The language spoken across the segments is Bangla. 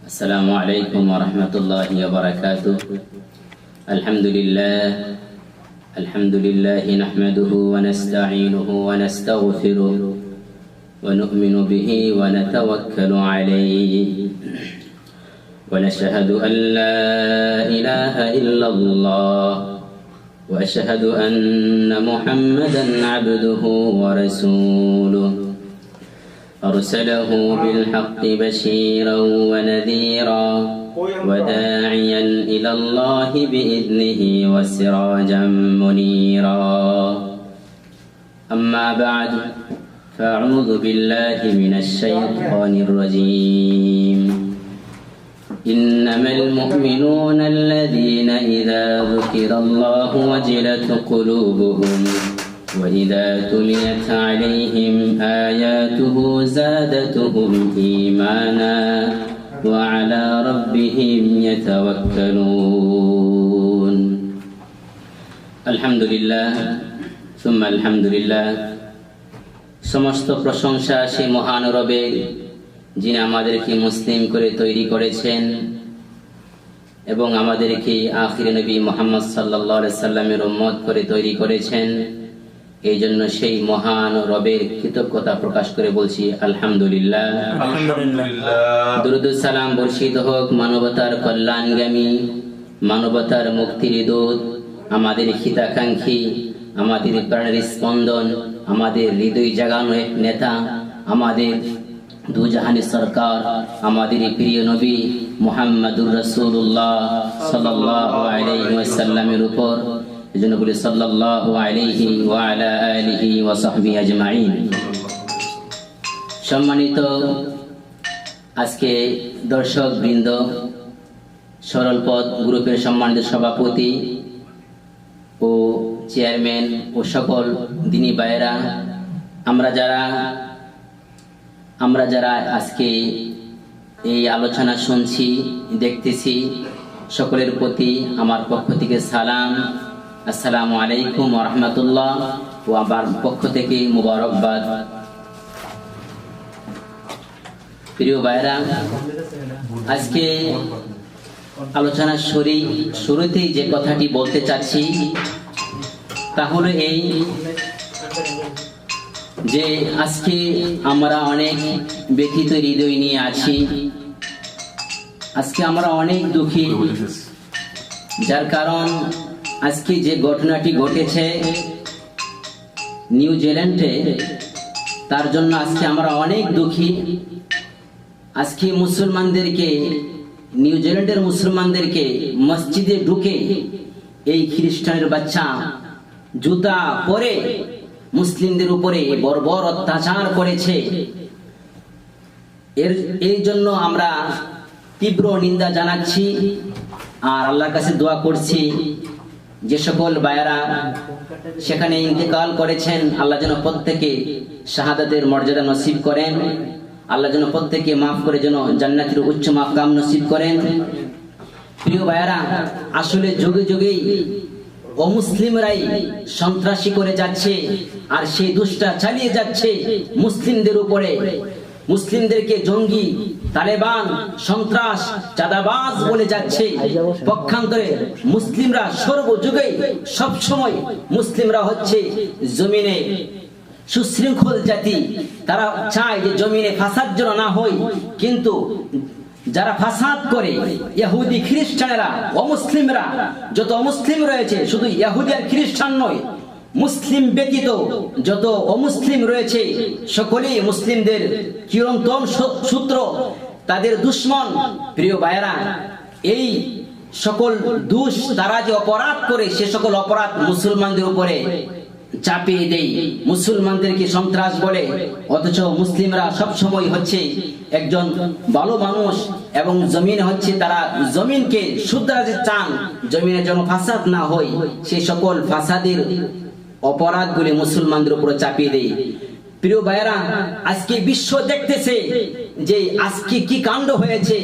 السلام عليكم ورحمة الله وبركاته. الحمد لله نحمده ونستعينه ونستغفره ونؤمن به ونتوكل عليه ونشهد أن لا إله إلا الله وأشهد أن محمدا عبده ورسوله أرسله بالحق بشيرا ونذيرا وداعيا إلى الله بإذنه وسراجا منيرا. أما بعد فأعوذ بالله من الشيطان الرجيم. إنما المؤمنون الذين إذا ذكر الله وجلت قلوبهم وإذا تليت عليهم آياته زادتهم إيمانا وعلى ربهم يتوكلون. الحمد لله ثم الحمد لله. সমস্ত প্রশংসা সেই মহান রবের, যিনি আমাদেরকে মুসলিম করে তৈরি করেছেন এবং আমাদেরকে আখির নবী মুহাম্মদ সাল্লাল্লাহু আলাইহি সাল্লামের উম্মত করে তৈরি করেছেন। এই জন্য সেই মহান রবের কৃতজ্ঞতা প্রকাশ করে বলছি আলহামদুলিল্লাহ। দরুদ সালাম বর্ষিত হোক মানবতার কল্যাণগামী, মানবতার মুক্তির দূত, আমাদের হিতাকাঙ্ক্ষী, আমাদের প্রাণের স্পন্দন, আমাদের হৃদয় জাগানো এক নেতা, আমাদের দুজাহানের সরকার, আমাদের প্রিয় নবী মুহাম্মদুর রাসূলুল্লাহ সাল্লাল্লাহু আলাইহি ওয়াসাল্লামের উপর এজন্য বলি সাল্লাল্লাহু আলাইহি ওয়া আলা আলিহি ওয়া সাহবিহি আজমাইন। সম্মানিত আজকে দর্শক বৃন্দ, সরল পথ গ্রুপের সম্মানিত সভাপতি ও চেয়ারম্যান ও সকল দিনী ভাইয়েরা, আমরা যারা আজকে এই আলোচনা শুনছি দেখতেছি, সকলের প্রতি আমার পক্ষ থেকে সালাম, আসসালামু আলাইকুম ওয়া রাহমাতুল্লাহ ও আমার পক্ষ থেকে মুবারকবাদ। প্রিয় ভাইরা, আজকে আলোচনার শুরুতেই যে কথাটি বলতে চাচ্ছি তা হলো এই যে আজকে আমরা অনেক ব্যথিত হৃদয় নিয়ে আছি। আজকে আমরা অনেক দুঃখী, যার কারণ আজকে যে ঘটনাটি ঘটেছে নিউজিল্যান্ডে, তার জন্য আজকে আমরা অনেক দুঃখী। আজকে নিউজিল্যান্ডের মুসলমানদেরকে মসজিদে ঢুকে এই খ্রিস্টানের বাচ্চা জুতা পরে মুসলিমদের উপরে বর্বর অত্যাচার করেছে। এই জন্য আমরা তীব্র নিন্দা জানাচ্ছি আর আল্লাহর কাছে দোয়া করছি যে সকল ভাইয়েরা সেখানে ইন্তেকাল করেছেন, আল্লাহ যেন প্রত্যেকে শাহাদাতের মর্যাদা নসিব করেন, আল্লাহ যেন প্রত্যেকে মাফ করে যেন জান্নাতের উচ্চ মাকাম নসিব করেন। প্রিয় ভাইয়েরা, আসলে যুগে যুগেই অমুসলিমরাই সন্ত্রাসী করে যাচ্ছে আর সেই দুষ্টা চালিয়ে যাচ্ছে মুসলিমদের উপরে। মুসলিমদেরকে জঙ্গি, তালেবান, সন্ত্রাস, চাঁদাবাজ বলে যাচ্ছে। পক্ষান্তরে মুসলিমরা সর্বযুগে সবসময় মুসলিমরা হচ্ছে জমিনে সুশৃঙ্খল জাতি। তারা চায় যে জমিনে ফাসাদ যেন না হয়, কিন্তু যারা ফাসাদ করে ইহুদি খ্রিস্টানেরা, অমুসলিমরা, যত অমুসলিম রয়েছে, শুধু ইহুদি আর খ্রিস্টান নয়, মুসলিম ব্যতীত যত অমুসলিম রয়েছে সকলেই মুসলিমদের চিরন্তন সূত্র, তাদের দুশমন। প্রিয় ভাইয়েরা, এই সকল তারা যে অপরাধ করে সে সকল অপরাধ মুসলমানদের উপরে চাপিয়ে দেয়, মুসলমানদেরকে সন্ত্রাস বলে। অথচ মুসলিমরা সব সময় হচ্ছে একজন ভালো মানুষ এবং জমিনে হচ্ছে তারা জমিনকে শুধরাতে চান, জমিনে যেন ফাসাদ না হয়, সেই সকল ফাসাদের অপরাধগুলি মুসলমানদের উপর চাপিয়ে দেয়। প্রিয় ভাইয়েরা, আজকে বিশ্ব দেখতেছে যে আজকে কি কাণ্ড হয়েছে,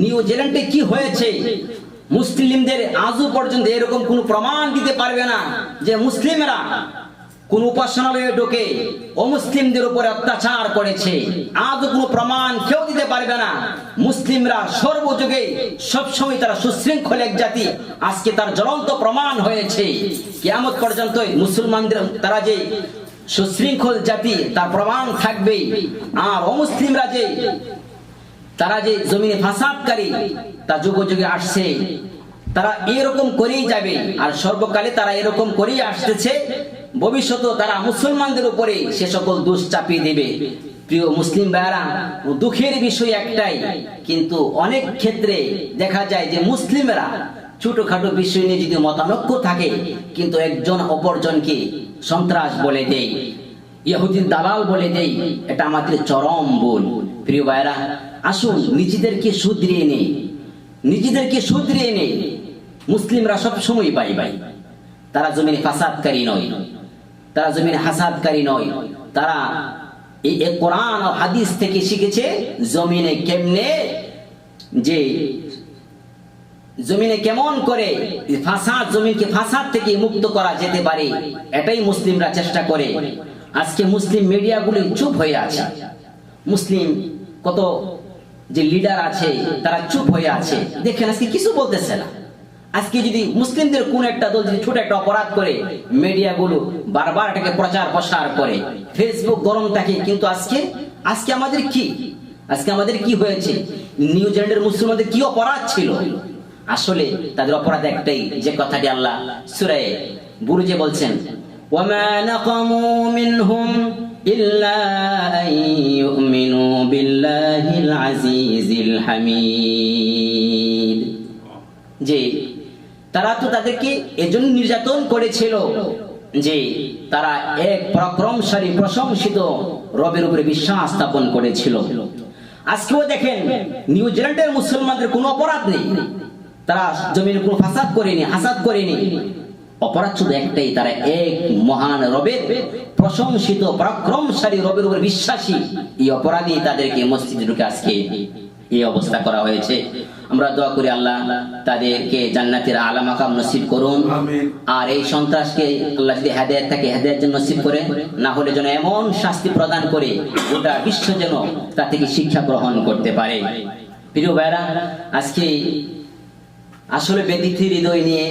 নিউজিল্যান্ডে কি হয়েছে। মুসলিমদের আজও পর্যন্ত এরকম কোনো প্রমাণ দিতে পারবে না যে মুসলিমরা কোন উপাসনালয়ে ঢোকে অমুসলিমদের উপরে অত্যাচার করেছে, আজও কোনো প্রমাণ কেউ দিতে পারবে না। মুসলিমরা সর্বযুগে সবসময় তারা সুশৃঙ্খল এক জাতি, আজকে তার জ্বলন্ত প্রমাণ হয়েছে। কিয়ামত পর্যন্ত মুসলমানদের তারা যে সুশৃঙ্খল জাতি তার প্রমাণ থাকবে। আর অমুসলিমরা যে তারা যে জমিনে ফাসাদকারী তা যুগে যুগে আসছে, তারা এরকম করেই যাবে। আর সর্বকালে তারা এরকম করেই আসতেছে, ভবিষ্যতে তারা মুসলমানদের উপরে সে সকল দোষ চাপিয়ে দেবে। প্রিয় মুসলিম ভাইরা, দুঃখের বিষয় একটাই, কিন্তু অনেক ক্ষেত্রে দেখা যায় যে মুসলিমরা ছোটখাটো বিষয় নিয়ে যদি মতানৈক্য থাকে, কিন্তু একজন অপরজনকে সন্ত্রাস বলে দেয়, ইহুদির দালাল বলে দেয়, এটা আমাদের চরম ভুল। প্রিয় ভাইরা, আসুন নিজেদেরকে শুধরিয়ে নেই, নিজেদেরকে শুধরিয়ে নেই। মুসলিমরা সব সময় বাই বাই, তারা জমিনে ফাসাদকারী নয়, তারা জমিনে হাসাদকারী নয়। তারা এই কোরআন ও হাদিস থেকে শিখেছে জমিনে কেমনে যে জমিনে কেমন করে ফাসাদ, জমিনকে ফাসাদ থেকে মুক্ত করা যেতে পারে, এটাই মুসলিমরা চেষ্টা করে। আজকে মুসলিম মিডিয়াগুলি চুপ হয়ে আছে, মুসলিম কত যে লিডার আছে তারা চুপ হয়ে আছে, দেখেন আজকে কিছু বলতেছে না। আজকে যদি মুসলিমদের কোন একটা দল যদি ছোট একটা অপরাধ করে, মিডিয়াগুলো বারবার এটাকে প্রচার প্রসার করে, ফেসবুক গরম থাকে। কিন্তু আজকে আমাদের কি হয়েছে? নিউজিল্যান্ডের মুসলমানদের কি অপরাধ ছিল? আসলে তাদের অপরাধ একটাই, যে কথাটি আল্লাহ সূরা বুরুজে বলছেন, ওয়ামা নাকামু মিনহুম ইল্লা আন ইউমিনু বিল্লাহিল আজিজিল হামিদ, যে তারা তো তাদেরকে এজন্য নির্যাতন করেছিল যে তারা এক পরাক্রমশালী প্রশংসিত রবের উপরে বিশ্বাস স্থাপন করেছিল। আজকেও দেখেন নিউজিল্যান্ডের মুসলমানদের কোনো অপরাধ নেই, তারা জমিনে কোনো ফাসাদ করেনি, হাসাদ করেনি। অপরাধ শুধু একটাই, তারা এক মহান রবের প্রশংসিত পরাক্রমশালী রবের উপর বিশ্বাসী। এই অপরাধী তাদেরকে মসজিদে ঢুকে আজকে এই অবস্থা করা হয়েছে। আমরা দোয়া করি আল্লাহ তাদেরকে জান্নাতের আলা মাকাম নসিব করুন। আর এই সন্ত্রাসকে আল্লাহ যদি হেদায়েত থাকে হেদায়েত যেন নসিব করে, না হলে যেন এমন শাস্তি প্রদান করে গোটা বিশ্ব যেন তা থেকে শিক্ষা গ্রহণ করতে পারে। প্রিয় ভাইরা, আজকে আসলে ব্যথিত হৃদয় নিয়ে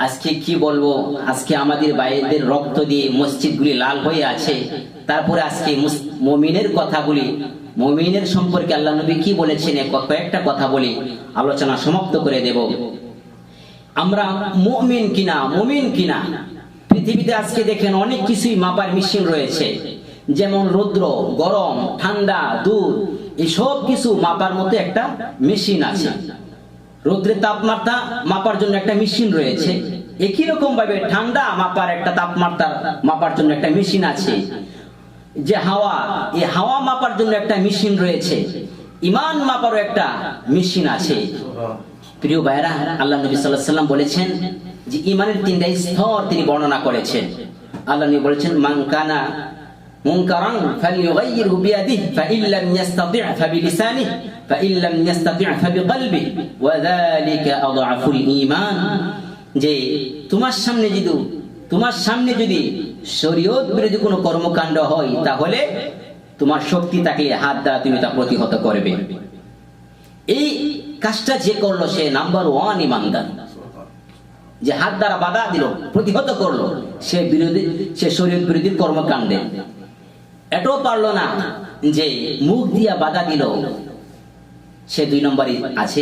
আজকে কি বলবো, আজকে আমাদের ভাইদের রক্ত দিয়ে মসজিদগুলি লাল হয়ে আছে। তারপরে আজকে মুমিনের কথাগুলি, মুমিনের সম্পর্কে আল্লাহ নবী কি বলেছেন কয়েকটা কথা বলে আলোচনা সমাপ্ত করে দেব। আমরা মুমিন কিনা পৃথিবীতে আজকে দেখেন অনেক কিছুই মাপার মেশিন রয়েছে, যেমন রৌদ্র, গরম, ঠান্ডা, দূর, এই সব কিছু মাপার মতো একটা মেশিন আছে। রৌদ্রের তাপমাত্রা মাপার জন্য একটা মেশিন রয়েছে, একই রকম ভাবে ঠান্ডা মাপার একটা তাপমাত্রা মাপার জন্য একটা মেশিন আছে। যে হাওয়া, এই হাওয়া মাপার জন্য একটা মেশিন রয়েছে, ঈমান মাপারও একটা মেশিন আছে। প্রিয় ভাইরা, আল্লাহ নবী সাল্লাল্লাহু আলাইহি ওয়াসাল্লাম বলেছেন যে ঈমানের তিনটা স্তর তিনি বর্ণনা করেছেন। আল্লাহ নবী বলেছেন, মান কানা মুনকারান ফালিয়ুগাইয়িরহু বিয়াদিহি ফাইন লাম ইস্তাতি' ফাবিলিসানিহি ফাইন লাম ইস্তাতি' ফাবিকলবিহি ওয়া যালিকা আযআফুল ঈমান। যে তোমার সামনে যদি শরীয়ত বিরোধী কোনো কর্মকাণ্ড হয়, তাহলে তোমার শক্তি থাকলে হাত দ্বারা তুমি তা প্রতিহত করবে। এই কাজটা যে করলো সে নাম্বার 1 ঈমানদার। যে হাত দ্বারা বাধা দিল, প্রতিহত করলো, সে শরীয়ত বিরোধী কর্মকাণ্ডে। এটাও পারলো না যে মুখ দিয়া বাধা দিল, সে 2 নম্বরই আছে।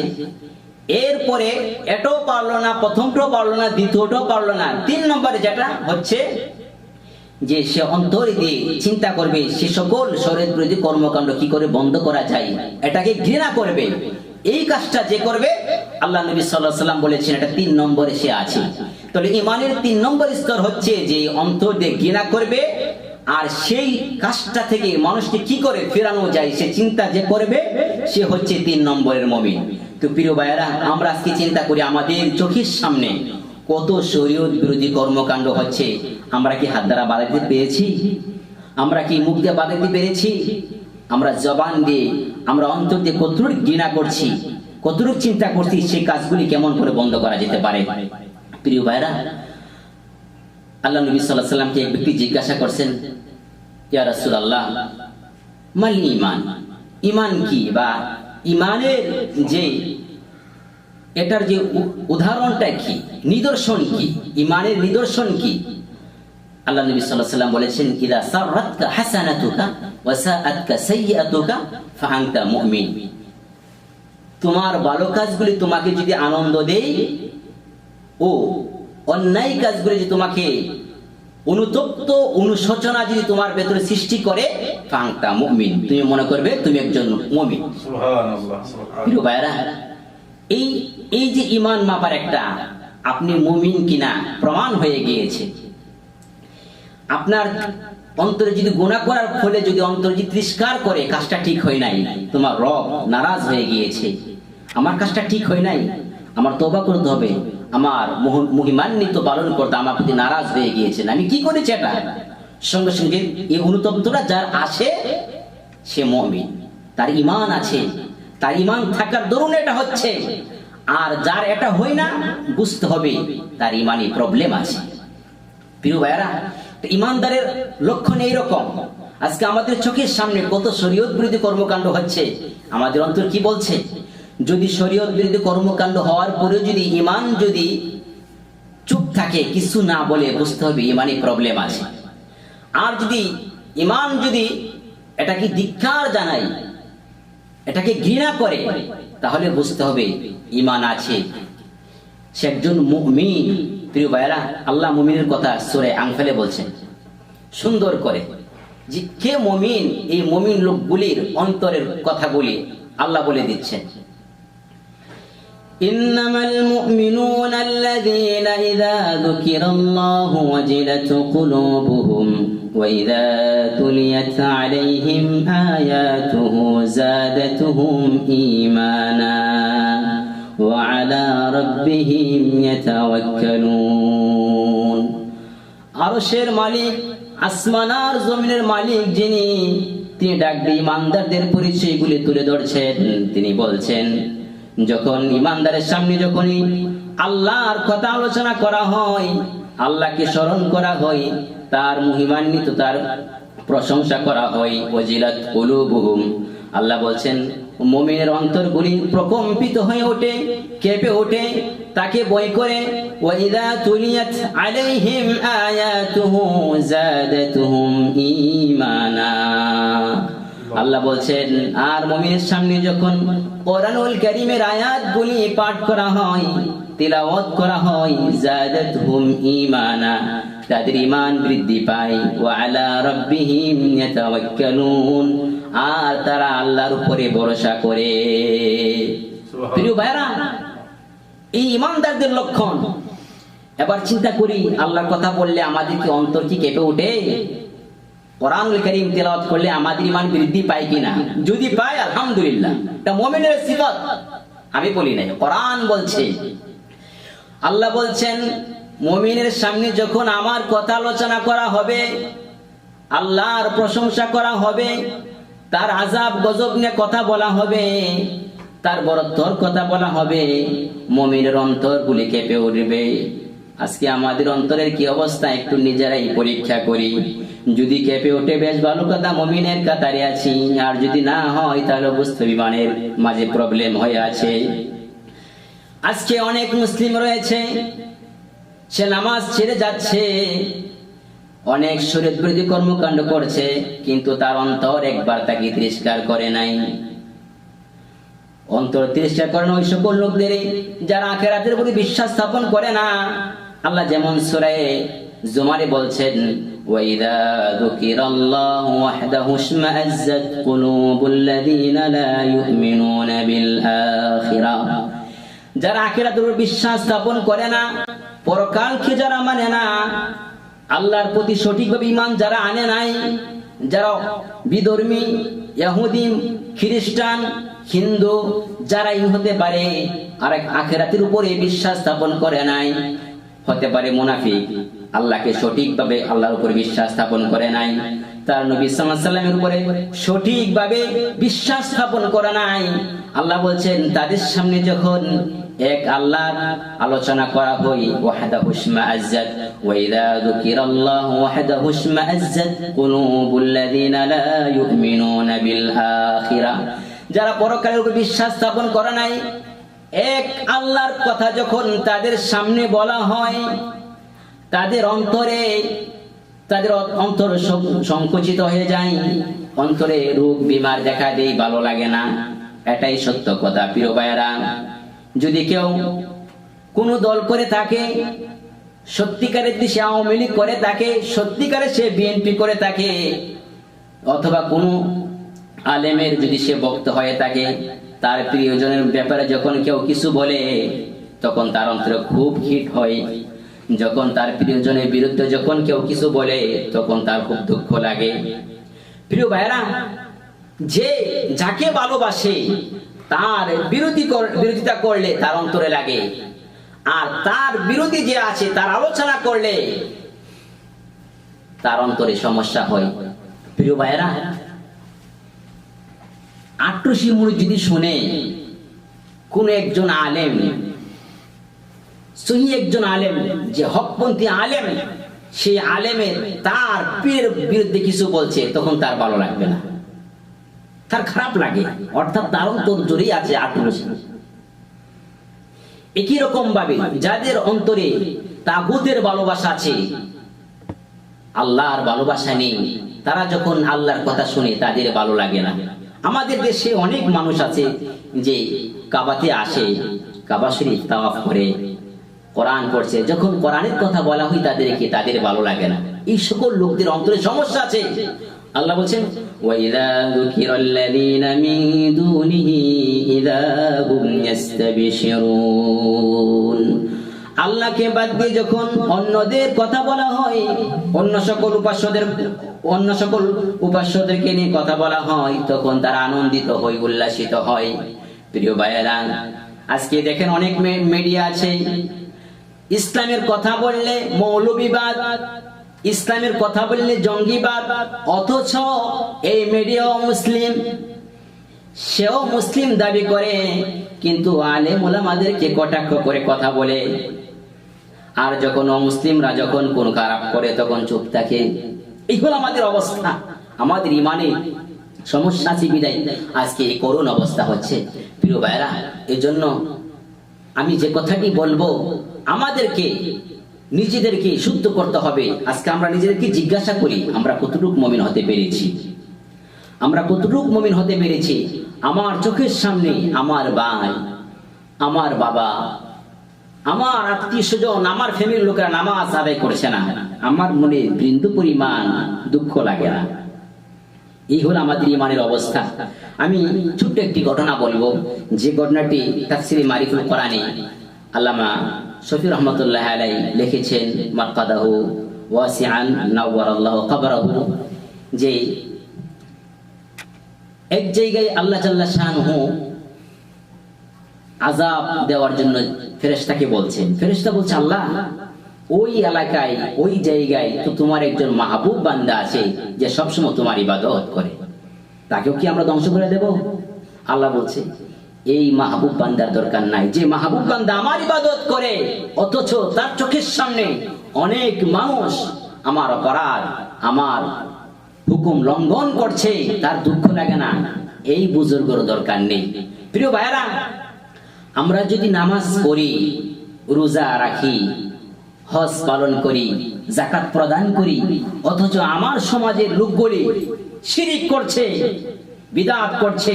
এরপরে এটাও পারলো না, প্রথমটাও পারলো না, দ্বিতীয়টাও পারলো না, 3 নম্বরে যেটা হচ্ছে যে সে অন্তর দিয়ে চিন্তা করবে সে সকল শরীয়ত বিরোধী কর্মকাণ্ড কি করে বন্ধ করা যায়, এটাকে ঘৃণা করবে। এই কাজটা যে করবে, আল্লাহ নবী সাল্লাল্লাহু আলাইহি ওয়াসাল্লাম বলেছেন এটা 3 নম্বরে সে আছে। তাহলে ঈমানের 3 নম্বর স্তর হচ্ছে যে অন্তর দিয়ে ঘৃণা করবে, আর সেই কাজটা থেকে মানুষকে কি করে ফেরানো যায় সে চিন্তা যে করবে, সে হচ্ছে 3 নম্বরের মুমিন। তো প্রিয় ভাইয়েরা, আমরা আজকে চিন্তা করি আমাদের চোখের সামনে কত শরীয়ত বিরোধী কর্মকাণ্ড হচ্ছে। আমরা কি হাত দ্বারা বাধা দিতে পেরেছি? আমরা কি মুখ দিয়ে বাধা দিতে পেরেছি? আমরা জবান দিয়ে, আমরা অন্তর দিয়ে কতটুকু ঘৃণা করছি, কতটুকু চিন্তা করছি সেই কাজগুলি কেমন করে বন্ধ করা যেতে পারে। প্রিয় ভাইরা, আল্লাহ নবী সাল্লাল্লাহু আলাইহি ওয়াসাল্লামকে এক ব্যক্তি জিজ্ঞাসা করছেন, ইয়া রাসূলুল্লাহ, মাল ঈমান, ঈমান কি, বা ঈমানের যে এটার যে উদাহরণটা কি, নিদর্শন কি, ঈমানের নিদর্শন কি? আল্লাহ নবী সাল্লাল্লাহু আলাইহি ওয়াসাল্লাম বলেছেন, ইদা সাররাতকা হাসানাতুকা ওয়া সাআতকা সাইয়্যাতুকা ফাআনতা মুমিন। তোমার ভালো কাজগুলি তোমাকে যদি আনন্দ দেয় ও অন্যায় কাজগুলি যদি তোমাকে অনুতপ্ত অনুশোচনা যদি তোমার ভেতরে সৃষ্টি করে, ফাআনতা মুমিন, তুমি মনে করবে তুমি একজন মুমিন। সুবহানাল্লাহ, প্রিয় ভাইরা, এই যে ঈমান মাপার একটা আপনি মুমিন কিনা প্রমাণ হয়ে গিয়েছে। আপনার অন্তরে যদি গুনাহ করার ফলে যদি অন্তর যদি তিরস্কার করে, কাজটা ঠিক হয় নাই, তোমার রব নারাজ হয়ে গিয়েছে, আমার কাজটা ঠিক হয় নাই, আমার তওবা করতে হবে, আমার মহিমান্বিত পালন করতে আমার প্রতি নারাজ হয়ে গিয়েছেন, আমি কি করেছি এটা, সঙ্গে সঙ্গে এই অনুতপ্তটা যার আসে সে মুমিন, তার ঈমান আছে, তার ঈমান থাকার দরুন এটা হচ্ছে। আর যার এটা হয় না, বুঝতে হবে তার ঈমানে প্রবলেম আছে। প্রিয় ভাইরা, ঈমানদারের লক্ষণ এইরকম। আজকে আমাদের চোখের সামনে কত শরীয়ত বিরোধী কর্মকাণ্ড হচ্ছে, আমাদের অন্তর কি বলছে? যদি শরীয়ত বিরোধী কর্মকাণ্ড হওয়ার পরেও যদি ঈমান যদি চুপ থাকে, কিছু না বলে, বুঝতে হবে ঈমানে প্রবলেম আছে। আর যদি ঈমান যদি এটাকে ধিক্কার জানায়, এটাকে ঘৃণা করে, তাহলে বুঝতে হবে ঈমান আছে, সে একজন মুমিন। প্রিয় ভাইরা, আল্লাহ মুমিনের কথা সূরা আনফালে বলছেন সুন্দর করে, যে কে মুমিন, এই মুমিন লোকগুলির অন্তরের কথাগুলি আল্লাহ বলে দিচ্ছেন। ইন্নামাল মুমিনুনা আল্লাযীনা ইযা যুকিরাল্লাহু ওয়াজিলাত কুলুবুহুম ওয়া ইযা তুলিয়াত আলাইহিম আয়াতুহু যাদাতুহুম ঈমানা ওয়া আলা রাব্বিহিম ইয়াতাওয়াক্কালুন। আরশের মালিক, আসমান আর জমিনের মালিক যিনি, তিনি ডাক দিয়ে ঈমানদারদের পরিচয়গুলি তুলে ধরছেন। তিনি বলছেন, যখন ঈমানদারের সামনে যখনই আল্লাহর কথা আলোচনা করা হয়, আল্লাহকে স্মরণ করা হয়, তার মহিমান্বিত তার প্রশংসা করা হয়, ওয়াজিলাত কুলুবুহুম, আল্লাহ বলছেন মুমিনের অন্তরগুলি প্রকম্পিত হয়ে ওঠে, কেঁপে ওঠে, তাকে ভয় করে। ওয়া ইযা তুলিয়াত আলাইহিম আয়াতুহু যাদাতুহুম ঈমানা, আল্লাহ বলছেন আর মুমিনের সামনে যখন কোরআনুল কারীমের আয়াতগুলি পাঠ করা হয়, তিলাওয়াত করা হয়, যাদাতুহুম ঈমানা, তাদের ঈমান বৃদ্ধি পায়। ওয়া আলা রাব্বিহিম ইয়াতাওয়াক্কালুন, আর তারা আল্লাহর উপরে ভরসা করে। প্রিয় ভাইরা, এই ঈমানদারদের লক্ষণ। এবার চিন্তা করি, আল্লাহর কথা বললে আমাদের কি অন্তর কি কেঁপে ওঠে? কোরআনুল কারীম তেলাওয়াত করলে আমাদের ঈমান বৃদ্ধি পায় কিনা? যদি পায় আলহামদুলিল্লাহ, এটা মুমিনের সিফাত, আমি বলি নাই, কোরআন বলছে। আল্লাহ বলছেন মুমিনের সামনে যখন আমার কথা আলোচনা করা হবে, আল্লাহর প্রশংসা করা হবে, তার আযাব গজব নিয়ে কথা বলা হবে, তার বরত্বর কথা বলা হবে, মুমিনের অন্তরগুলি কেঁপে উঠবে। আজকে আমাদের অন্তরের কি অবস্থা একটু নিজেরাই পরীক্ষা করি। যদি কেঁপে ওঠে বেশ ভালো কথা, মুমিনের কাতারে আছি, আর যদি না হয় তাহলে বুঝতে ঈমানের মাঝে প্রবলেম হয়ে আছে। আজকে অনেক মুসলিম রয়েছে, সে নামাজ ছেড়ে যাচ্ছে, অনেক শরীয়ত বিরোধী কর্মকাণ্ড করছে, কিন্তু তার অন্তর একবার তাকে তিরস্কার করে নাই। অন্তর তিরস্কার করে না ওই সকল লোকদের যারা আখিরাতের প্রতি বিশ্বাস স্থাপন করে না। আল্লাহ যেমন সূরা জুমারে বলছেন, ওয়া ইযা যুকিরাল্লাহু ওয়াহদাহু ইশমাআজ্জাত কুলুবুল্লাযীনা লা ইউমিনুনা বিল আখিরাহ, যারা আখিরাতের উপর বিশ্বাস স্থাপন করে না, পরকালকে যারা মানে না, আল্লাহর প্রতি সঠিকভাবে ঈমান যারা আনে নাই, যারা বিধর্মী, ইহুদি, খ্রিস্টান, হিন্দু, যারাই হতে পারে, আর আখিরাতের উপরে বিশ্বাস স্থাপন করে নাই, হতে পারে মুনাফিক, আল্লাহকে সঠিকভাবে আল্লাহর উপর বিশ্বাস স্থাপন করে নাই, তার নবী সাল্লাল্লাহু আলাইহি ওয়াসাল্লামের উপরে সঠিকভাবে বিশ্বাস স্থাপন করা নাই, আল্লাহ বলছেন তাদের সামনে যখন এক আল্লাহর আলোচনা করা হয়, ওয়াহদাহু ইসমাআজ্জাত ওয়া ইযা যুকিরাল্লাহু ওয়াহদাহু ইসমাআজ্জাত কুলুবুল্লাযিনা লা ইউমিনুনা বিল আখিরাহ, যারা পরকালের উপর বিশ্বাস স্থাপন করে নাই, এক আল্লাহর কথা যখন তাদের সামনে বলা হয়, তাদের অন্তর সংকুচিত হয়ে যায়, অন্তরে রোগ বিমার দেখা দেয়, ভালো লাগে না। এটাই সত্য কথা প্রিয় ভাইয়েরা। যদি কেউ কোন দল করে থাকে, সত্যিকারের সে আওয়ামী লীগ করে থাকে, সত্যিকারে সে বিএনপি করে থাকে, অথবা কোন আলেমের যদি সে বক্তা হয়ে থাকে, তার প্রিয়জনের ব্যাপারে যখন কেউ কিছু বলে তখন তার অন্তরে খুব হিট হয়। যখন তার প্রিয়জনের বিরুদ্ধে যখন কেউ কিছু বলে তখন তার খুব দুঃখ লাগে। প্রিয় ভাইরা, যে যাকে ভালোবাসে তার বিরোধিতা করলে তার অন্তরে লাগে, আর তার বিরোধী যে আছে তার আলোচনা করলে তার অন্তরে সমস্যা হয়। প্রিয় ভাইরা, আট্রসি মুড়ি যদি শুনে কোন একজন আলেম, সহি একজন আলেম, যে হকপন্থী আলেম, সেই আলেমের তার পীরের বিরুদ্ধে কিছু বলছে, তখন তার ভালো লাগবে না, তার খারাপ লাগে, অর্থাৎ তার অন্তর জড়িয়ে আছে আট্রসি। একই রকম ভাবে যাদের অন্তরে তাগুতের ভালোবাসা আছে, আল্লাহর ভালোবাসা নেই, তারা যখন আল্লাহর কথা শুনে তাদের ভালো লাগে না। আমাদের দেশে অনেক মানুষ আছে যে কাবাতে আসে, কাবা শরীফ তাওয়াফ করে, কোরআন পড়ছে, যখন কোরআনের কথা বলা হয় তাদেরকে তাদের ভালো লাগে না। এই সকল লোকদের অন্তরে সমস্যা আছে। আল্লাহ বলছেন, ওয়াইযা যুকিরাল্লাযীনা মিন দুনিহি ইযা হুম ইস্তাবশিরুন, আল্লাহকে বাদ দিয়ে যখন অন্যদের কথা বলা হয়, অন্য সকল উপাস্যদেরকে নিয়ে কথা বলা হয়, তখন তারা আনন্দিত হয়, উল্লাসিত হয়। প্রিয় ভাইয়েরা, আজকে দেখেন অনেক মিডিয়া আছে, ইসলামের কথা বললে মৌলবিবাদ, ইসলামের কথা বললে জঙ্গিবাদ, অথচ এই মিডিয়াও মুসলিম, সেও মুসলিম দাবি করে, কিন্তু আলেম ওলামাদেরকে কটাক্ষ করে কথা বলে। আর যখন অমুসলিমরা যখন কোন খারাপ করে তখন চুপ থাকে। এই হলো আমাদের অবস্থা। আমাদের ইমানে সমস্যা আছে বিদায় আজকে এই করুণ অবস্থা হচ্ছে। প্রিয় ভাইরা, এই জন্য আমি যে কথাটি বলবো, আমাদেরকে নিজেদেরকে শুদ্ধ করতে হবে। আজকে আমরা নিজেদেরকে জিজ্ঞাসা করি, আমরা কতটুকু মুমিন হতে পেরেছি, আমরা কতটুকু মুমিন হতে পেরেছি। আমার চোখের সামনে আমার ভাই, আমার বাবা, আমার আত্মীয় স্বজন, আমার ফ্যামিলির লোকেরা নামাজ আদায় করছে না, আমার মনে বিন্দু পরিমাণ দুঃখ লাগে না। এই হলো আমাদের ইমানের অবস্থা। আমি ছোট্ট একটি ঘটনা বলবো, যে ঘটনাটি তাফসীরে মারিফুল কোরআনে আল্লামা শফি রহমতুল্লাহ আলাইহি লিখেছেন, মাকাদাহু ওয়াসিআন নাওয়ারাল্লাহু কবরাহু, যে এক জায়গায় আল্লাহ জাল্লা শানুহু আযাব দেওয়ার জন্য ফেরেশতাকে বলছেন। ফেরেশতা বলছে, আল্লাহ, ওই এলাকায় ওই জায়গায় তো তোমার একজন মাহবুব বান্দা আছে যে সবসময় তোমার ইবাদত করে, তাকেও কি আমরা ধ্বংস করে দেব? আল্লাহ বলছে, এই মাহবুব বান্দার দরকার নাই। যে মাহবুব বান্দা আমার ইবাদত করে, অথচ তার চোখের সামনে অনেক মানুষ আমার অপরাধ, আমার হুকুম লঙ্ঘন করছে, তার দুঃখ লাগে না, এই বুজুর্গের দরকার নেই। প্রিয় ভাইরা, আমরা যদি নামাজ পড়ি, রোজা রাখি, হজ পালন করি, যাকাত প্রদান করি, অথচ আমার সমাজের লোকগুলি শিরিক করছে, বিদআত করছে,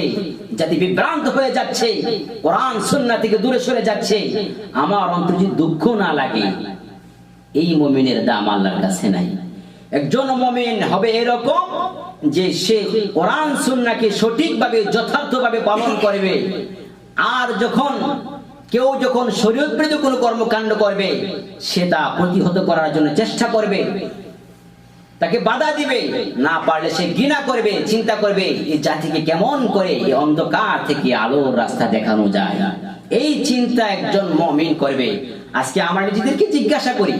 জাতি বিভ্রান্ত হয়ে যাচ্ছে, কোরআন সুন্নাহ থেকে দূরে সরে যাচ্ছে, আমার অন্তরে যদি দুঃখ না লাগে, এই মুমিনের দাম আল্লাহর কাছে নাই। একজন মুমিন হবে এরকম যে সে কোরআন সুন্নাহকে সঠিকভাবে যথার্থভাবে পালন করবে। আর কেউ যখন শরীয়ত বিরোধী কোনো কর্মকাণ্ড করবে, সে তা প্রতিহত করার জন্য চেষ্টা করবে, তাকে বাধা দিবে, না পারলে সে ঘৃণা করবে, চিন্তা করবে এই জাতিকে কেমন করে এই অন্ধকার থেকে আলোর রাস্তা দেখানো যায়। এই চিন্তা একজন মুমিন করবে। আজকে আমরা নিজেদেরকে জিজ্ঞাসা করি,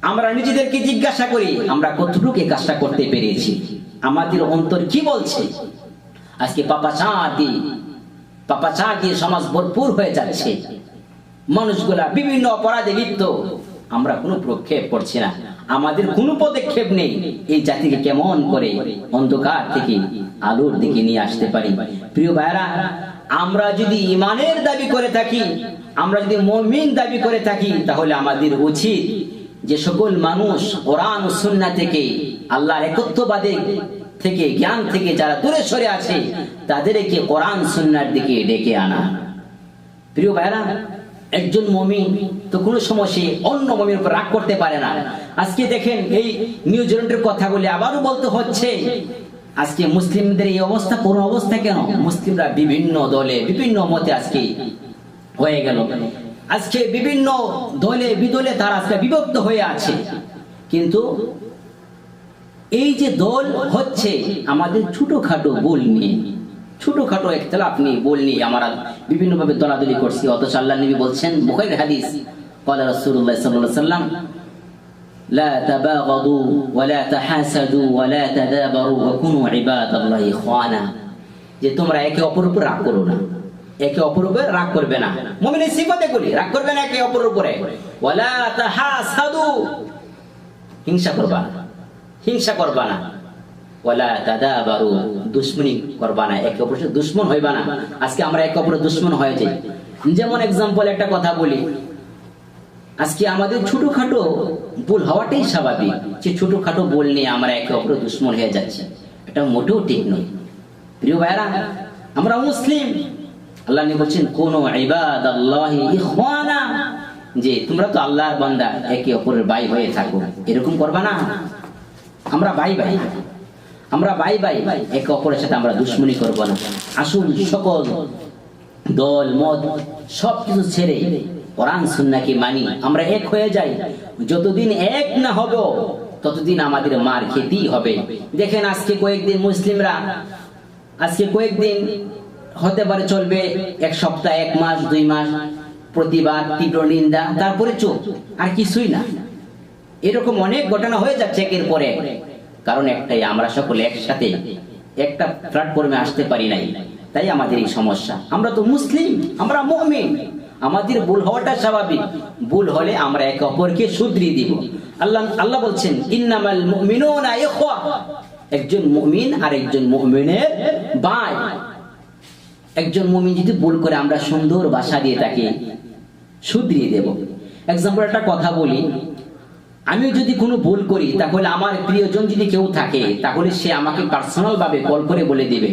আমরা নিজেদেরকে জিজ্ঞাসা করি আমরা কতটুকু এই কাজটা করতে পেরেছি, আমাদের অন্তর কি বলছে। আজকে পাপাচার দিয়ে সমাজ ভরপুর হয়ে যাচ্ছে, মানুষগুলা বিভিন্ন অপরাধে লিপ্ত, আমরা কোনো প্রক্ষেপ করছি না, আমাদের কোনো পদক্ষেপ নেই এই জাতিকে কেমন করে অন্ধকার থেকে আলোর দিকে নিয়ে আসতে পারি। প্রিয় ভাইরা, আমরা যদি ঈমানের দাবি করে থাকি, আমরা যদি মুমিন দাবি করে থাকি, তাহলে আমাদের উচিত যে সকল মানুষ কোরআন ও সুন্নাহ থেকে, আল্লাহর একত্ববাদে থেকে, জ্ঞান থেকে যারা দূরে সরে আছে, তাদেরকে কোরআন সুন্নাহর দিকে ডেকে আনা। প্রিয় ভাইরা, একজন মুমিন তো কোনো সময় সে অন্য মুমিনের উপর রাগ করতে পারে না। আজকে দেখেন এই নিউজিল্যান্ডের কথা বলে আবারও বলতে হচ্ছে, আজকে মুসলিমদের এই অবস্থা, করুণ অবস্থা কেন? মুসলিমরা বিভিন্ন দলে বিভিন্ন মতে আজকে হয়ে গেল, আজকে বিভিন্ন দলে বিদলে তারা আজকে বিভক্ত হয়ে আছে। কিন্তু এই যে দল হচ্ছে আমাদের ছোটখাটো ভুল নিয়ে, ছোটখাটো ইখতিলাফ নিয়ে, ভুল নিয়ে আমরা বিভিন্ন ভাবে দলাদলি করছি। অথচ আল্লাহর নবী বলছেন, বুখারীর হাদিস, قال রাসূলুল্লাহ সাল্লাল্লাহু আলাইহি ওয়াসাল্লাম, لا تباغضوا ولا تحاسدوا ولا تدابروا وكونوا عباد الله اخوانا, যে তোমরা একে অপরের উপর রাগ করো না, একে অপরের উপর রাগ করবে না। মুমিনের সিফাত এগুলি, রাগ করবে না একে অপরের উপরে। ওয়ালা তাহাসাদু, হিংসা করবা না, হিংসা করবা না। ওয়ালা তাদাবারু, দুশমনি করবা না, একে অপরের সাথে দুশমন হইবা না। আজকে আমরা একে অপরের দুশমন হয়ে যাই। যেমন এক্সাম্পল একটা কথা বলি, আজকে আমাদের ছোটখাটো ভুল হওয়াটাই স্বাভাবিক, যে ছোটখাটো ভুল নিয়ে আমরা একে অপরের দুশমন হয়ে যাচ্ছি, এটা মোটেও ঠিক নয়। প্রিয় ভাইরা, আমরা মুসলিম, আল্লাহ বলছেন কুনু ইবাদাল্লাহি ইখওয়ানা, যে তোমরা তো আল্লাহর বান্দা, একে অপরের ভাই হয়ে থাকো। এরকম করবা না, আমরা ভাই ভাই, আমরা ভাই ভাই, একে অপরের সাথে আমরা দুশমনি করব না। আসুন সকল দল মত সবকিছু ছেড়ে কোরআন সুন্নাহকে মানি, আমরা এক হয়ে যাই। যতদিন এক না হব ততদিন আমাদের মার খেতেই হবে। দেখেন আজকে কয়েকদিন মুসলিমরা, আজকে কয়েকদিন হতে পারে চলবে, এক সপ্তাহ, এক মাস, 2 মাস প্রতিবাদ, তীব্র নিন্দা, তারপরে চুপ, আর কিছুই না। এরকম অনেক ঘটনা হয়ে যাচ্ছে একের পরে। কারণ একটাই, আমরা সকলে একসাথে একটা প্ল্যাটফর্মে আসতে পারি নাই, তাই আমাদের এই সমস্যা। আমরা তো মুসলিম, আমরা মুমিন, আমাদের ভুল হওয়াটা স্বাভাবিক। ভুল হলে আমরা একে অপরকে শুধরিয়ে দিব। আল্লাহ বলছেন ইন্নামাল মুমিনুনা ইখওয়া, একজন মুমিন আর একজন মুমিনের ভাই। একজন মুমিন যদি ভুল করে, আমরা সুন্দর ভাষা দিয়ে তাকে শুধরিয়ে দেব। এক্সাম্পল একটা কথা বলি, আমি যদি কোনো ভুল করি, তাহলে আমার প্রিয়জন যদি কেউ থাকে, তাহলে সে আমাকে পার্সোনাল ভাবে কল করে বলে দিবে,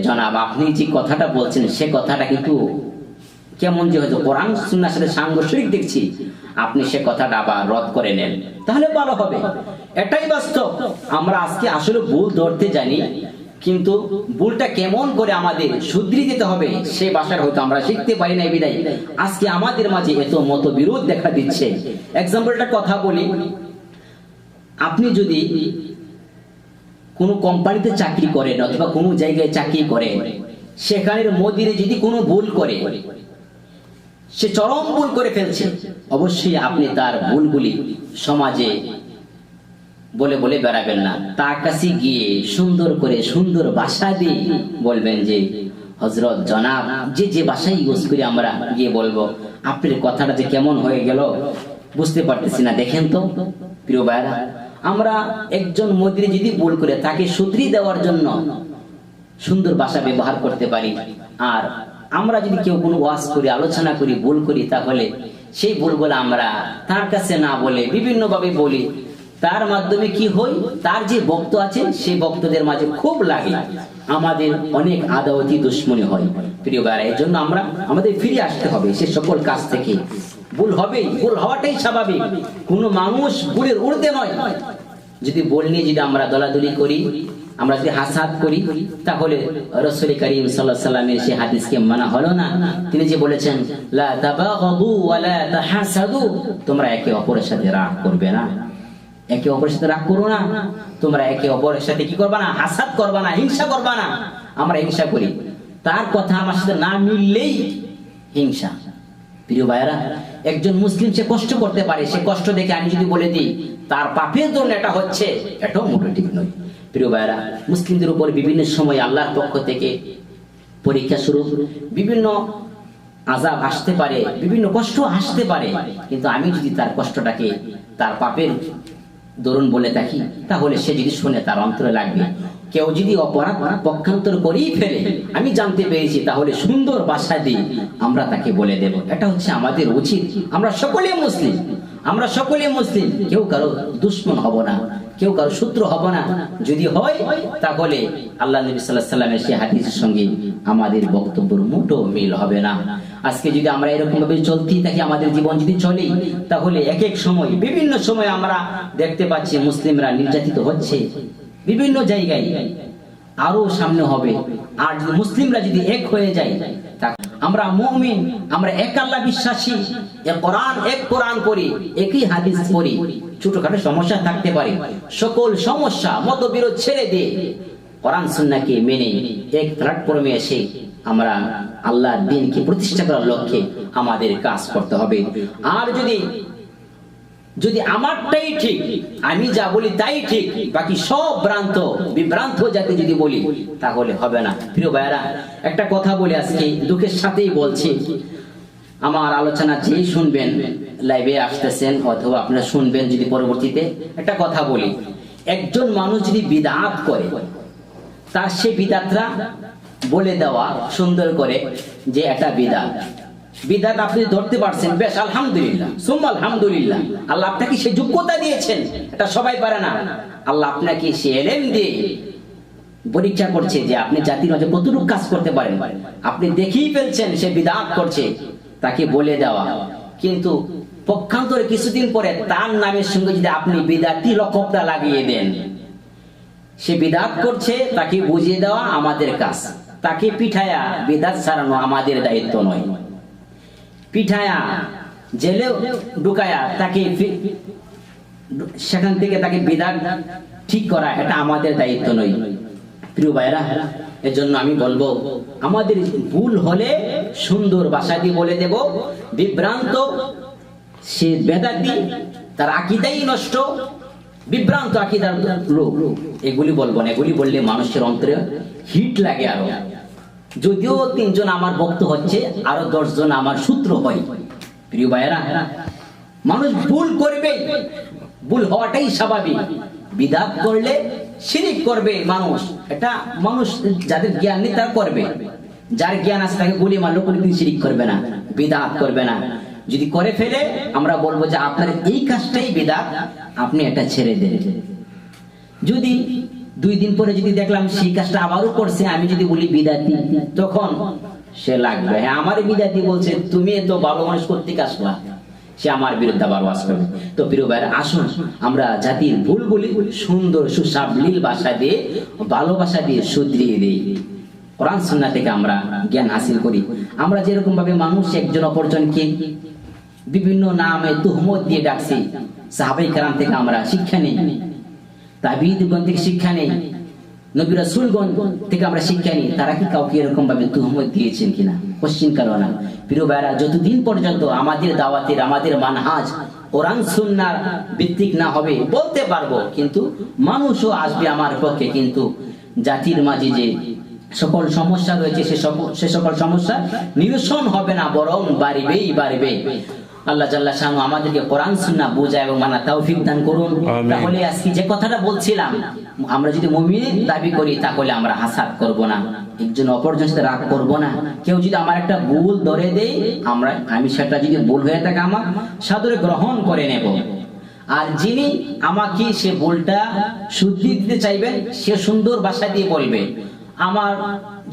জনাব আপনি যে কথাটা বলছেন সে কথাটা কিন্তু কেমন যে হয়তো কোরআন সুন্নাহর সাথে সাংঘর্ষিক দেখছি, আপনি সে কথাটা আবার রদ করে নেন, তাহলে ভালো হবে। এটাই বাস্তব। আমরা আজকে আসলে ভুল ধরতে জানি, কিন্তু ভুলটা কেমন করে আমাদের শুধরিয়ে দিতে হবে সে ভাষার হয়তো আমরা শিখতে পারি না। বিদায় আজকে আমাদের মাঝে এত মতবিরোধ দেখা দিচ্ছে। এক্সাম্পল একটা কথা বলি, আপনি যদি কোনো কোম্পানিতে চাকরি করেন অথবা কোনো জায়গায় চাকরি করেন, সেখানের মদিরে যদি কোনো ভুল করে, সে চরম ভুল করে ফেলছে, অবশ্যই আপনি তার ভুলগুলি সমাজে বলে বলে বেড়াবেন না। তার কাছে গিয়ে সুন্দর করে সুন্দর ভাষা দিয়ে বলবেন যে হযরত জনাব, যে যে ভাষাই ইউজ করি আমরা গিয়ে বলবো, আপনার কথাটা যে কেমন হয়ে গেল বুঝতে পারতেছি না, দেখেন তো। প্রিয় ভাইরা, আমরা একজন মদিরে যদি ভুল করে তাকে শুধরিয়ে দেওয়ার জন্য সুন্দর ভাষা ব্যবহার করতে পারি। আর আমরা যদি কেউ কোনো ওয়াজ করি, আলোচনা করি, ভুল করি, তাহলে সেই ভুলগুলো আমরা তার কাছে না বলে বিভিন্ন ভাবে বলি, তার মাধ্যমে কি হয়, তার যে ভক্ত আছে সেই ভক্তদের মাঝে খুব লাগে, আমাদের অনেক আদাওয়াতি দুশমনি হয়। প্রিয় ভাইরা, এই জন্য আমাদের ফিরে আসতে হবে সে সকল কাজ থেকে। ভুল হবে, ভুল হওয়াটাই স্বাভাবিক, কোনো মানুষ ভুলের ঊর্ধ্বে নয়। যদি ভুল নিয়ে যদি আমরা দলাদলি করি, আমরা যদি হাসাদ করি, তাহলে রাসূল করিম সাল্লাল্লাহু আলাইহি ওয়াসাল্লামের সেই হাদিসকে মানা হলো না। তিনি যে বলেছেন লা তাবাগাদু ওয়া লা তাহাসাদু, তোমরা একে অপরের সাথে রাগ করবে না, একে অপরের সাথে রাগ করো না, তোমরা একে অপরের সাথে কি করবা না, হাসাদ করবা না, হিংসা করবা না। আমরা হিংসা করি, তার কথা আমার সাথে না মিললেই হিংসা। প্রিয় ভাইরা, একজন মুসলিম সে কষ্ট করতে পারে, সে কষ্ট দেখে আমি যদি বলে দিই তার পাপের জন্য এটা হচ্ছে, এটাও মোটে ঠিক নয়। প্রিয় ভাইরা, মুসলিমদের উপর বিভিন্ন সময় আল্লাহর পক্ষ থেকে পরীক্ষা স্বরূপ বিভিন্ন আযাব আসতে পারে, বিভিন্ন কষ্ট আসতে পারে, কিন্তু আমি যদি তার কষ্টটাকে তার পাপের দরুন বলে থাকি, তাহলে সে যদি শুনে তার অন্তরে লাগবে। কেউ যদি অপরাধ পক্ষান্তর করেই ফেলে, আমি জানতে পেরেছি, তাহলে সুন্দর ভাষা দিয়ে আমরা তাকে বলে দেব। এটা হচ্ছে আমাদের উচিত। আমরা সকলে মুসলিম, আমরা সকলে মুসলিম, কেউ কারো দুশমন হব না, কেউ কারো শত্রু হব না। যদি হয় তাহলে আল্লাহ নবী সাল্লাল্লাহু আলাইহি ওয়াসাল্লামের সেই হাদিসের সঙ্গে আমাদের বক্তব্যের মোটো মিল হবে না। আজকে যদি আমরা এরকম ভাবে চলতেই থাকি, আমাদের জীবন যদি চলে, তাহলে এক এক সময় বিভিন্ন সময় আমরা দেখতে পাচ্ছি মুসলিমরা নির্যাতিত হচ্ছে বিভিন্ন জায়গায়, আরো সামনে হবে। আর মুসলিমরা যদি এক হয়ে যায়, আমরা মুমিন, আমরা এক আল্লাহ বিশ্বাসী, এক কোরআন পড়ি, একই হাদিস পড়ি, ছোটখাটো সমস্যা থাকতে পারে, সকল সমস্যা মতবিরোধ ছেড়ে দিয়ে কোরআন সুন্নাহকে মেনে এক প্ল্যাটফর্মে এসে আমরা আল্লাহর দ্বীনকে প্রতিষ্ঠা করার লক্ষ্যে আমাদের কাজ করতে হবে। আর যদি আমারটাই ঠিক, আমি যা বলি তাই ঠিক, বাকি সব বিভ্রান্ত জাতি যদি বলি, তাহলে হবে না। প্রিয় ভাইরা, একটা কথা বলে আজকে দুঃখের সাথেই বলছি, আমার আলোচনা যেই শুনবেন, লাইভে আসতেছেন অথবা আপনারা শুনবেন যদি পরবর্তীতে, একটা কথা বলি, একজন মানুষ যদি বিদআত করে, তার সে বিদআতরা বলে দেওয়া সুন্দর করে যে এটা বিদআত আপনি ধরতে পারছেন, বেশ, আলহামদুলিল্লাহ, সুম্মা আলহামদুলিল্লাহ। আল্লাহ আপনাকে সে যোগ্যতা দিয়েছেন, এটা সবাই পারে না। আল্লাহ আপনাকে সে ইলম দিয়ে পরীক্ষা করছে যে আপনি জাতির মাঝে কতটুকু কাজ করতে পারেন। আপনি দেখেই ফেলছেন সে বিদআত করছে, তাকে বলে দেওয়া। কিন্তু পক্ষান্তরে কিছুদিন পরে তার নামের সঙ্গে যদি আপনি বিদআতি লকবটা লাগিয়ে দেন, সে বিদআত করছে, তাকে বুঝিয়ে দেওয়া আমাদের কাজ। তাকে পিঠায়া বিদআত ছাড়ানো আমাদের দায়িত্ব নয়। পিঠায়া জেলে ঢুকায়া তাকে সেখান থেকে তাকে বিদআত ঠিক করা, এটা আমাদের দায়িত্ব নয়। প্রিয় ভাইরা, এজন্য আমি বলবো, আমাদের ভুল হলে সুন্দর ভাষা দিয়ে বলে দেব। বিভ্রান্ত সে বেদাতি, তার আকীদাই নষ্ট, বিভ্রান্ত আকীদার লোক, এগুলি বলবো না। এগুলি বললে মানুষের অন্তরে হিট লাগে। আরো যদিও 3 জন আমার ভক্ত হচ্ছে, আরো 10 জন আমার শত্রু হয়। প্রিয় ভাইরা, মানুষ ভুল করবে, ভুল হওয়াটাই স্বাভাবিক। বিদআত করলে শিরিক করবে মানুষ, এটা মানুষ যাদের জ্ঞান নেই তারা করবে। যার জ্ঞান আছে তাকে গুলি মারলো কোনোদিন শিরিক করবে না, বিদআত করবে না। যদি করে ফেলে, আমরা বলবো যে আপনার এই কাজটাই বিদআত, আপনি এটা ছেড়ে দেন। যদি 2 দিন পরে যদি দেখলাম সেই কাজটা আবারও করছে, আমি যদি বলি বিদআতি, তখন সে লাগবে, হ্যাঁ আমার বিদআতি বলছে, তুমি তো ভালো মানুষ করতে আসলা, সে আমার বিরুদ্ধে আবার ওয়াজ করবে। তো প্রিয় ভাইরা, আসুন আমরা জাতির ভুলগুলি সুন্দর সুসাবলীল ভাষা দিয়ে, ভালোবাসা দিয়ে শুধরিয়ে দেই। কোরআন সুন্নাহ থেকে আমরা জ্ঞান হাসিল করি। আমরা যেরকম ভাবে মানুষ একজন অপরজনকে বিভিন্ন নামে তুহমত দিয়ে ডাকছি, সাহাবায়ে কেরাম থেকে আমরা শিক্ষা নেই, তাবিঈগণ থেকে শিক্ষা নেই, নবী রাসূলগণ থেকে আমরা শিক্ষা নিই। তারা কি কাউকে এরকম ভাবে তুহমত দিয়েছেন কিনা? কোশ্চিন করো না। প্রিয় ভাইরা, যতদিন পর্যন্ত আমাদের দাওয়াতের, আমাদের মানহাজ কোরআন সুন্নাহর ভিত্তিক না হবে, বলতে পারবো, কিন্তু মানুষও আসবে আমার পক্ষে, কিন্তু জাতির মাঝে যে সকল সমস্যা রয়েছে সে সকল সমস্যা নিরসন হবে না, বরং বাড়বে। আল্লাহ জাল্লা শানু আমাদেরকে কোরআন সুন্নাহ বোঝা এবং মানা তৌফিক দান করুন। তাহলে আজকে যে কথাটা বলছিলাম, আমরা যদি মুমিন দাবি করি, তাহলে আমরা হাসাদ করব না, একজন অপরজনের সাথে রাগ করব না। কেউ যদি আমার একটা ভুল ধরে দেয়, আমি সেটা যদি ভুল হয়ে থাকে, আমার সাদরে গ্রহণ করে নেব। আর যিনি আমাকে সে ভুলটা শুধরিয়ে দিতে চাইবেন, সে সুন্দর ভাষা দিয়ে বলবে। আমার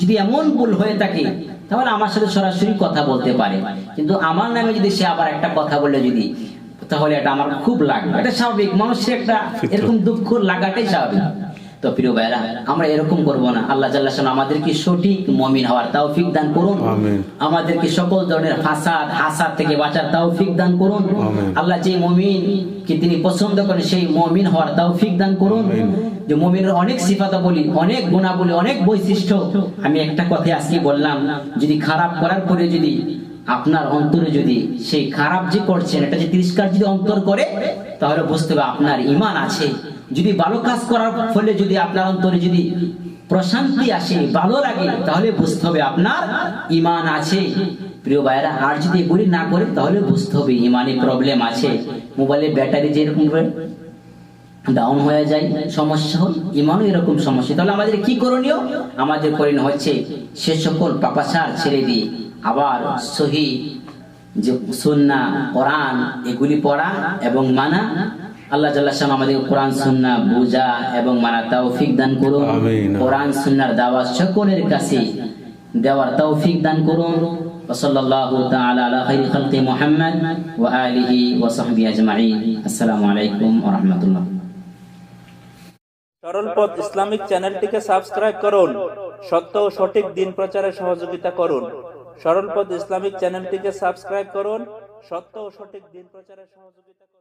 যদি এমন ভুল হয়ে থাকে, তাহলে আমার সাথে সরাসরি কথা বলতে পারে। কিন্তু আমার নামে যদি সে আবার একটা কথা বলে যদি, তাহলে এটা আমার খুব লাগবে। এটা স্বাভাবিক, মানুষের একটা এরকম দুঃখ লাগাটাই স্বাভাবিক। তো প্রিয় ভাইরা, আমরা এরকম করব না। আল্লাহ জাল্লা শানু আমাদেরকে সঠিক মুমিন হওয়ার তৌফিক দান করুন। আমাদেরকে সকল ধরনের হাসাদ থেকে বাঁচার তৌফিক দান করুন। আল্লাহ যে মুমিন কে তিনি পছন্দ করেন, সেই মুমিন হওয়ার তৌফিক দান করুন। যে মুমিনের অনেক সিফাতাবলী, অনেক গুণাবলী, অনেক বৈশিষ্ট্য। আমি একটা কথা আজকে বললাম, যদি খারাপ করার পরে যদি আপনার অন্তরে যদি সেই খারাপ যে করছেন এটা যে তিরস্কার যদি অন্তর করে, তাহলে বুঝতে হবে আপনার ঈমান আছে। যদি ভালো কাজ করার ফলে যদি আপনার অন্তরে যদি প্রশান্তি আসে, ভালো লাগে, তাহলে বুঝতে হবে আপনার ঈমান আছে। প্রিয় ভাইরা, আর যদি এগুলি না করে তাহলে বুঝতে হবে ঈমানে প্রবলেম আছে। মোবাইলের ব্যাটারি যেরকম ডাউন হয়ে যায়, সমস্যা হয়, ঈমানও এরকম সমস্যা। তাহলে আমাদের কি করণীয়? আমাদের করণীয় হচ্ছে সে সকল পাপাচার ছেড়ে দিয়ে আবার সহি যে সুন্নাহ, কোরআন এগুলি পড়া এবং মানা। আল্লাহ জাল্লা শান আমাদের কোরআন সুন্নাহ বুঝা এবং মানা তৌফিক দান করুন। কোরআন সুন্নাহর দাওয়াত সকলের কাছে দেওয়ার তৌফিক দান করুন। ওয়াসাল্লাল্লাহু তাআলা আলা খাইরি খালকি মুহাম্মদ ওয়া আলিহি ওয়া সাহবিহি আজমাইন। আসসালামু আলাইকুম ওয়া রাহমাতুল্লাহ। সরল পথ ইসলামিক চ্যানেলটিকে সাবস্ক্রাইব করুন, সত্য ও সঠিক দিন প্রচারে সহযোগিতা করুন। সরল পথ ইসলামিক চ্যানেলটিকে সাবস্ক্রাইব করুন, সত্য ও সঠিক দিন প্রচারে সহযোগিতা করুন।